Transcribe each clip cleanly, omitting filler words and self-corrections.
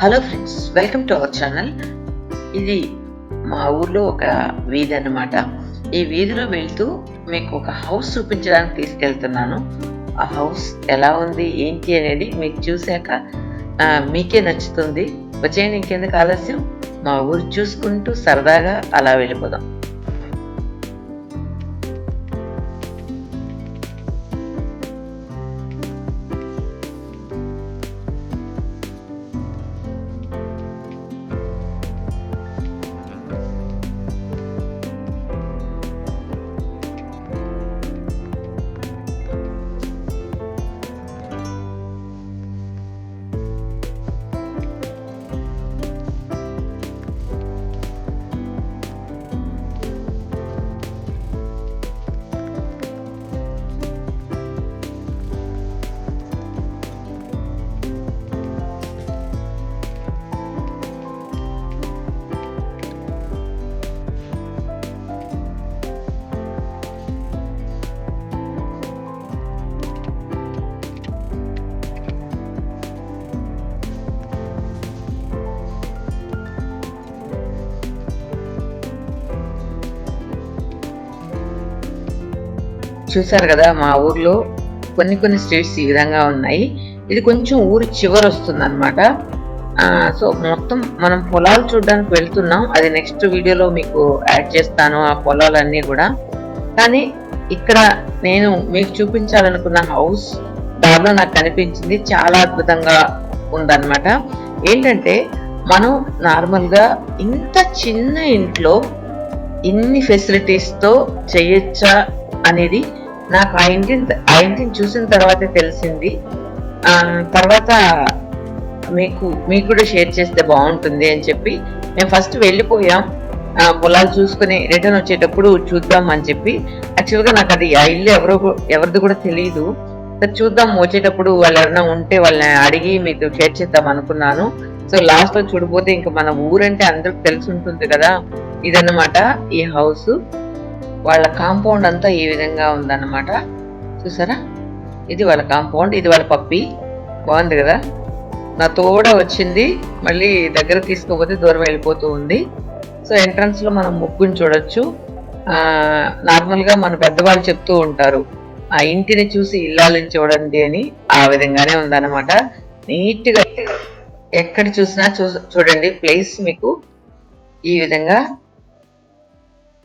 Hello friends, welcome to our channel. ఇది మా ఊర్లో ఒక వీధి అన్నమాట. ఈ వీధిలో వెళ్తూ మీకు ఒక హౌస్ చూపించడానికి తీసుకెళ్తున్నాను. ఆ హౌస్ ఎలా ఉంది ఏంటి అనేది మీకు చూశాక మీకే నచ్చుతుంది. వచ్చేయండి, ఇంకెందుకు ఆలస్యం, మా ఊరు చూసుకుంటూ సరదాగా అలా వెళ్ళిపోదాం. చూసారు కదా, మా ఊర్లో కొన్ని స్ట్రీట్స్ ఈ విధంగా ఉన్నాయి. ఇది కొంచెం ఊరి చివరి వస్తుంది అనమాట. సో మొత్తం మనం పొలాలు చూడడానికి వెళ్తున్నాం. అది నెక్స్ట్ వీడియోలో మీకు యాడ్ చేస్తాను, ఆ పొలాలన్నీ కూడా. కానీ ఇక్కడ నేను మీకు చూపించాలనుకున్న హౌస్ దానిలో నాకు కనిపించింది చాలా అద్భుతంగా ఉందన్నమాట. ఏంటంటే మనం నార్మల్గా ఇంత చిన్న ఇంట్లో ఇన్ని ఫెసిలిటీస్తో చేయొచ్చా అనేది నాకు ఆ ఇంటిని చూసిన తర్వాతే తెలిసింది. తర్వాత మీకు కూడా షేర్ చేస్తే బాగుంటుంది అని చెప్పి మేము ఫస్ట్ వెళ్ళిపోయాం. పొలాలు చూసుకుని రిటర్న్ వచ్చేటప్పుడు చూద్దాం అని చెప్పి. యాక్చువల్గా నాకు అది ఆ ఇల్లు ఎవరిది కూడా తెలియదు. చూద్దాం, వచ్చేటప్పుడు వాళ్ళు ఎవరైనా ఉంటే వాళ్ళని అడిగి మీకు షేర్ చేద్దాం అనుకున్నాను. సో లాస్ట్ లో చూడబోతే ఇంకా మన ఊరంటే అందరికి తెలిసి ఉంటుంది కదా. ఇదన్నమాట ఈ హౌస్. వాళ్ళ కాంపౌండ్ అంతా ఈ విధంగా ఉందన్నమాట. చూసారా, ఇది వాళ్ళ కాంపౌండ్, ఇది వాళ్ళ పప్పి. బాగుంది కదా, నా తోడ వచ్చింది. మళ్ళీ దగ్గర తీసుకోపోతే దూరం వెళ్ళిపోతూ ఉంది. సో ఎంట్రన్స్ లో మనం ముగ్గుని చూడొచ్చు. నార్మల్ గా మన పెద్దవాళ్ళు చెప్తూ ఉంటారు, ఆ ఇంటిని చూసి ఇల్లాలని చూడండి అని. ఆ విధంగానే ఉందన్నమాట. నీట్ గా ఎక్కడ చూసినా చూడండి, ప్లేస్ మీకు ఈ విధంగా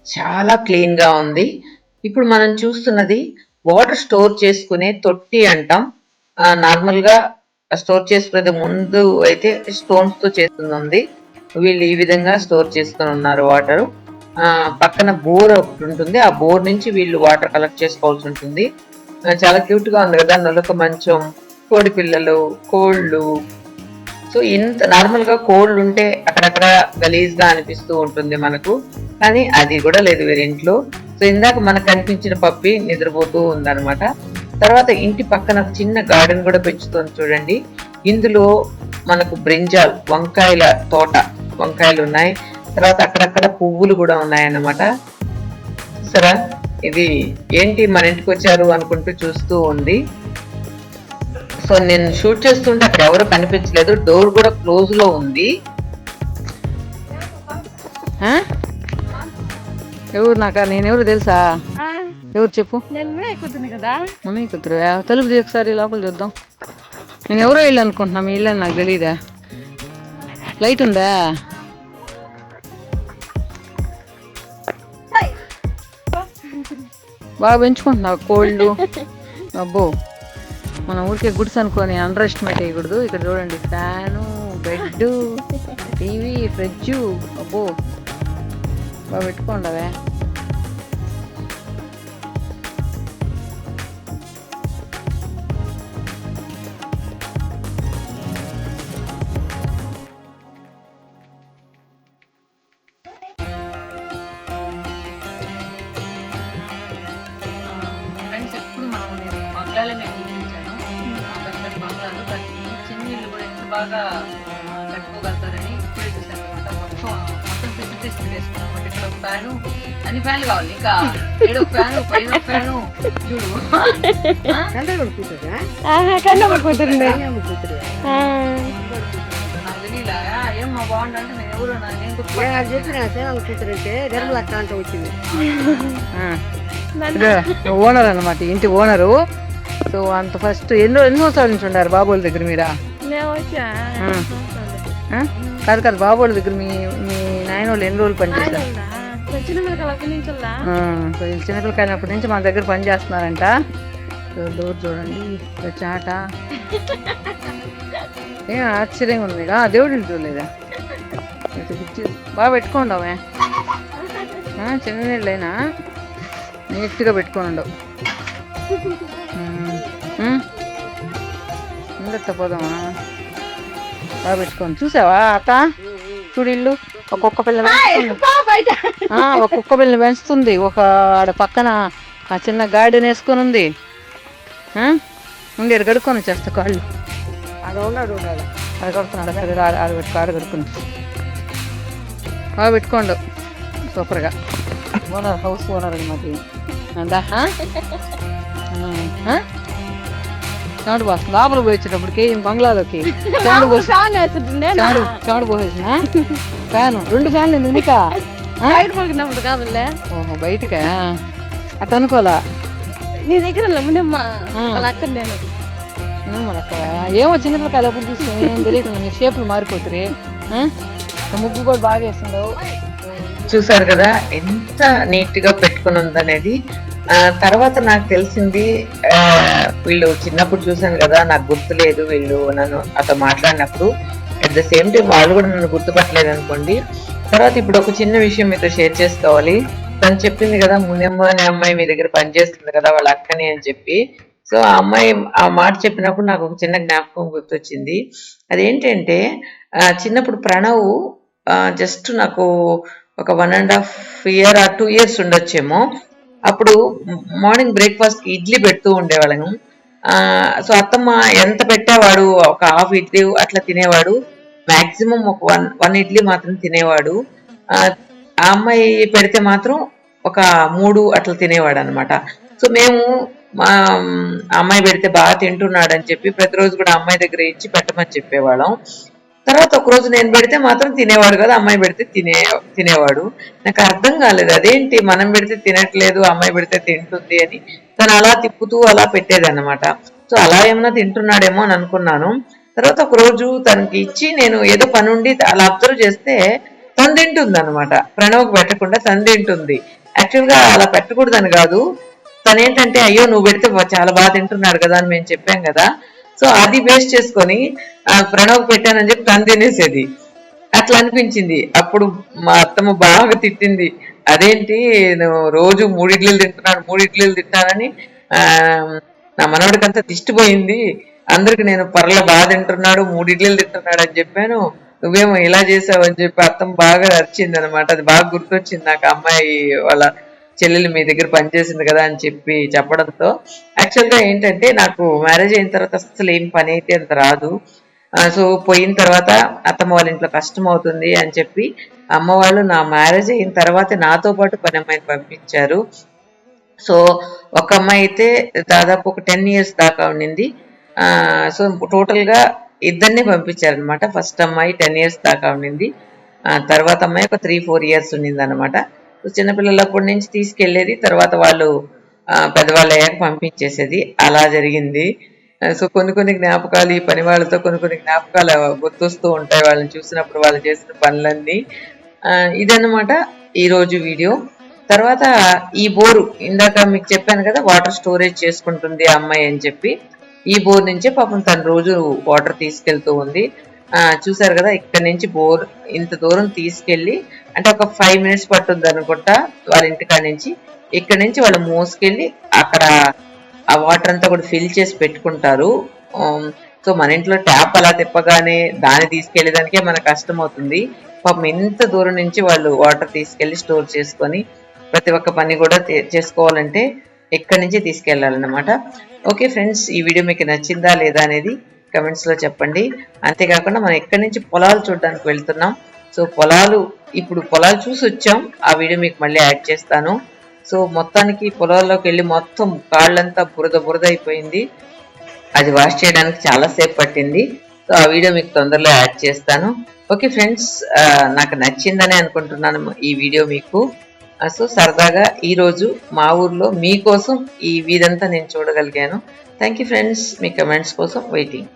చాలా క్లీన్ గా ఉంది. ఇప్పుడు మనం చూస్తున్నది వాటర్ స్టోర్ చేసుకునే తొట్టి అంటాం. నార్మల్ గా స్టోర్ చేసుకునేది ముందు అయితే స్టోన్స్ తో చేస్తుంది. వీళ్ళు ఈ విధంగా స్టోర్ చేసుకుని ఉన్నారు వాటర్. పక్కన బోర్ ఒకటి ఉంటుంది, ఆ బోర్ నుంచి వీళ్ళు వాటర్ కలెక్ట్ చేసుకోవాల్సి ఉంటుంది. చాలా క్యూట్ గా ఉంది కదా, నొలక మంచం, కోడి పిల్లలు, కోళ్ళు. సో ఇంత నార్మల్ గా కోళ్ళు ఉంటే అక్కడక్కడ గలీజ్ గా అనిపిస్తూ ఉంటుంది మనకు, కానీ అది కూడా లేదు వీరింట్లో. సో ఇందాక మనకు కనిపించిన పప్పి నిద్రపోతూ ఉందన్నమాట. తర్వాత ఇంటి పక్కన చిన్న గార్డెన్ కూడా పెంచుతుంది చూడండి. ఇందులో మనకు బ్రింజాల్, వంకాయల తోట, వంకాయలు ఉన్నాయి. తర్వాత అక్కడక్కడ పువ్వులు కూడా ఉన్నాయన్నమాట. సరే, ఇది ఏంటి మన ఇంటికి వచ్చారు అనుకుంటూ చూస్తూ ఉంది. సో నేను షూట్ చేస్తుంటే అక్కడ ఎవరు కనిపించలేదు, డోర్ కూడా క్లోజ్ లో ఉంది. ఎవరు నేనెవరు తెలుసా? ఎవరు చెప్పు. కదా మమ్మీ కూతురు. తలుపు ఒకసారి లోపల చూద్దాం. నేను ఎవరో ఇల్లు అనుకుంటున్నా, మీ ఇల్లు నాకు తెలీదా? లైట్ ఉందా? బాగా పెంచుకుంటున్నావు కోళ్ళు. అబ్బో, మన ఊరికే గుడ్స్ అనుకొని అండర్ ఎస్టిమేట్ చేయకూడదు. ఇక్కడ చూడండి, ఫ్యాను, బెడ్, టీవీ, ఫ్రిడ్జ్. అబ్బో, బాగా పెట్టుకోండవే. ఫ్రెండ్స్, ఎప్పుడు మనం నేను బంగ్లాలో నేను చూపించాను. పెద్ద బంగ్లాలో ప్రతి చిన్న ఇల్లు కూడా ఎంత బాగా కట్టుకోగలుగుతారని ఇప్పుడే చూసాను అనమాట. మొత్తం ఫెసిలిటీస్ వేసుకున్నాం. ఇక్కడ ఒక ఫ్యాను, అన్ని ఫ్యాన్లు కావాలి. ఇంకా ఏడో ఫ్యాను, పైన ఫ్యాను. చూడు, కన్నా కూతురు. నాకు తెలియదు బాగుండంటే నేను ఎవరు నేను గుర్తు చెప్పిన సేవలు కూతురంటే నిర్మలక్క అంటూ వచ్చింది. ఓనర్ అన్నమాట, ఇంటి ఓనరు. సో అంత ఫస్ట్ ఎన్నో సంవత్సరాల నుంచి ఉండారు బాబోళ్ళ దగ్గర మీరా? కాదు కాదు, బాబోళ్ళ దగ్గర మీ నాయన వాళ్ళు ఎన్ని రోజులు పనిచేస్తారు? చిన్నపిల్లకాయనప్పటి నుంచి మన దగ్గర పని చేస్తున్నారంట. సో డోర్ చూడండి, చాట ఏం ఆశ్చర్యంగా ఉంది. దేవుడిని చూడలేదా? బాగా పెట్టుకోండవే, చిన్న నీళ్ళైనా నీట్గా పెట్టుకొని ఉండవు. ముందత్త పోదామా? బాగా పెట్టుకోండి. చూసావా అక్క? చూడు ఇల్లు ఒక్కొక్క పిల్ల ఒక్కొక్క పిల్లని పెంచుతుంది. ఒక ఆడ పక్కన ఆ చిన్న గార్డెన్ వేసుకొని ఉంది. ఉండి కడుక్కొని వచ్చేస్తా కాళ్ళు. అది ఉన్నాడు అది కడుతున్నాడు, ఆడ కడుక్కుని బాగా పెట్టుకోండు సూపర్గా. ఓనర్, హౌస్ ఓనర్ అనమాట. అందా చాడు బాస్ లోపల పోయించేటప్పటికి బంగ్లాలోకి చాడు పోసేసిన ఫ్యాను, 2 ఫ్యాన్లు ఎందుక బయటపడినప్పుడు కాదులే. ఓహో బయటకా? అట్ట అనుకోలా నీ దగ్గర అక్కడ నేను ఏమో చిన్నపిల్లకాయలు ఎప్పుడు చూస్తే ఏం తెలియదు, మీ షేపులు మారిపోతుంది. ముగ్గు కూడా బాగా వేస్తుండవు. చూసారు కదా ఎంత నీట్ గా పెట్టుకుని ఉందనేది. తర్వాత నాకు తెలిసింది, వీళ్ళు చిన్నప్పుడు చూసాను కదా, నాకు గుర్తులేదు వీళ్ళు నన్ను అతను మాట్లాడినప్పుడు. అట్ ద సేమ్ టైం వాళ్ళు కూడా నన్ను గుర్తుపట్టలేదు అనుకోండి. తర్వాత ఇప్పుడు ఒక చిన్న విషయం మీతో షేర్ చేసుకోవాలి. తను చెప్పింది కదా, మునియమ్మ అనే అమ్మాయి మీ దగ్గర పనిచేస్తుంది కదా వాళ్ళ అక్కని అని చెప్పి. సో ఆ అమ్మాయి ఆ మాట చెప్పినప్పుడు నాకు ఒక చిన్న జ్ఞాపకం గుర్తొచ్చింది. అదేంటంటే చిన్నప్పుడు ప్రణవ్ జస్ట్ నాకు ఒక 1.5 year or 2 years ఉండొచ్చేమో. అప్పుడు మార్నింగ్ బ్రేక్ఫాస్ట్ కి ఇడ్లీ పెడుతూ ఉండేవాళ్ళము. సో అత్తమ్మ ఎంత పెట్టేవాడు, ఒక హాఫ్ ఇడ్లీ అట్లా తినేవాడు. మాక్సిమం ఒక వన్ ఇడ్లీ మాత్రం తినేవాడు. ఆ అమ్మాయి పెడితే మాత్రం ఒక 3 అట్లా తినేవాడు అనమాట. సో మేము మా అమ్మాయి పెడితే బాగా తింటున్నాడు అని చెప్పి ప్రతిరోజు కూడా అమ్మాయి దగ్గర ఇచ్చి పెట్టమని చెప్పేవాళ్ళం. తర్వాత ఒక రోజు నేను పెడితే మాత్రం తినేవాడు కదా, అమ్మాయి పెడితే తినేవాడు. నాకు అర్థం కాలేదు, అదేంటి మనం పెడితే తినట్లేదు, అమ్మాయి పెడితే తింటుంది అని. తను అలా తిప్పుతూ అలా పెట్టేది అనమాట. సో అలా ఏమన్నా తింటున్నాడేమో అని అనుకున్నాను. తర్వాత ఒక రోజు తనకి ఇచ్చి నేను ఏదో పని ఉండి అలా అబ్జర్వ్ చేస్తే తను తింటుంది అనమాట. ప్రణవ్కి పెట్టకుండా తను తింటుంది. యాక్చువల్ గా అలా పెట్టకూడదని కాదు, తనేంటంటే అయ్యో నువ్వు పెడితే చాలా బాగా తింటున్నాడు కదా అని మేము చెప్పాం కదా. సో అది బేస్ చేసుకొని ప్రణవ్ పెట్టానని చెప్పి తను తినేసేది. అట్లా అనిపించింది. అప్పుడు మా అత్తమ్మ బాగా తిట్టింది, అదేంటి నువ్వు రోజు 3 ఇడ్లీలు తింటున్నానని. నా మనవడికంతా దిష్టిపోయింది, అందరికి నేను పర్ల బాగా తింటున్నాడు, 3 ఇడ్లీలు తింటున్నాడు అని చెప్పాను, నువ్వేమో ఇలా చేసావు అని చెప్పి అత్తమ్మ బాగా నచ్చింది అనమాట. అది బాగా గుర్తొచ్చింది నాకు, అమ్మాయి వాళ్ళ చెల్లెలు మీ దగ్గర పనిచేసింది కదా అని చెప్పి చెప్పడంతో. యాక్చువల్గా ఏంటంటే నాకు మ్యారేజ్ అయిన తర్వాత అసలు ఏం పని అయితే అంత రాదు. సో పోయిన తర్వాత అత్తమ్మ వాళ్ళ ఇంట్లో కష్టం అవుతుంది అని చెప్పి అమ్మ వాళ్ళు నా మ్యారేజ్ అయిన తర్వాత నాతో పాటు పని అమ్మాయిని పంపించారు. సో ఒక అమ్మాయి అయితే దాదాపు ఒక 10 years దాకా ఉండింది. సో టోటల్గా ఇద్దరిని పంపించారనమాట. ఫస్ట్ అమ్మాయి 10 years దాకా ఉండింది, తర్వాత అమ్మాయి ఒక 3-4 years ఉండింది అనమాట. చిన్నపిల్లలప్పటి నుంచి తీసుకెళ్లేది, తర్వాత వాళ్ళు పెద్దవాళ్ళు అయ్యాక పంపించేసేది. అలా జరిగింది. సో కొన్ని జ్ఞాపకాలు, ఈ పని వాళ్ళతో కొన్ని జ్ఞాపకాలు గుర్తొస్తూ ఉంటాయి వాళ్ళని చూసినప్పుడు, వాళ్ళు చేసిన పనులన్నీ. ఇదన్నమాట ఈరోజు వీడియో. తర్వాత ఈ బోరు ఇందాక మీకు చెప్పాను కదా, వాటర్ స్టోరేజ్ చేసుకుంటుంది ఆ అమ్మాయి అని చెప్పి. ఈ బోర్ నుంచే పాపం తను రోజు వాటర్ తీసుకెళ్తూ ఉంది. చూసారు కదా, ఇక్కడ నుంచి బోర్ ఇంత దూరం తీసుకెళ్లి, అంటే ఒక 5 minutes పట్టుద్ది అనుకుంటా వాళ్ళ ఇంటికాడ నుంచి. ఇక్కడ నుంచి వాళ్ళు మోసుకెళ్ళి అక్కడ ఆ వాటర్ అంతా కూడా ఫిల్ చేసి పెట్టుకుంటారు. సో మన ఇంట్లో ట్యాప్ అలా తిప్పగానే దాన్ని తీసుకెళ్లేదానికే మనకు కష్టం అవుతుంది. పాపం ఇంత దూరం నుంచి వాళ్ళు వాటర్ తీసుకెళ్లి స్టోర్ చేసుకొని ప్రతి ఒక్క పని కూడా చేసుకోవాలంటే ఎక్కడి నుంచి తీసుకెళ్లాలన్నమాట. ఓకే ఫ్రెండ్స్, ఈ వీడియో మీకు నచ్చిందా లేదా అనేది కమెంట్స్ లో చెప్పండి. అంతేకాకుండా మనం ఎక్కడి నుంచి పొలాలు చూడడానికి వెళ్తున్నాం. సో ఇప్పుడు పొలాలు చూసి వచ్చాం, ఆ వీడియో మీకు మళ్ళీ యాడ్ చేస్తాను. సో మొత్తానికి పొలాల్లోకి వెళ్ళి మొత్తం కాళ్ళంతా బురద అయిపోయింది. అది వాష్ చేయడానికి చాలా సేపు పట్టింది. సో ఆ వీడియో మీకు తొందరలో యాడ్ చేస్తాను. ఓకే ఫ్రెండ్స్, నాకు నచ్చిందని అనుకుంటున్నాను ఈ వీడియో మీకు. సో సరదాగా ఈరోజు మా ఊర్లో మీకోసం ఈ వీధంతా నేను చూడగలిగాను. థ్యాంక్ యూ ఫ్రెండ్స్, మీ కమెంట్స్ కోసం వెయిటింగ్.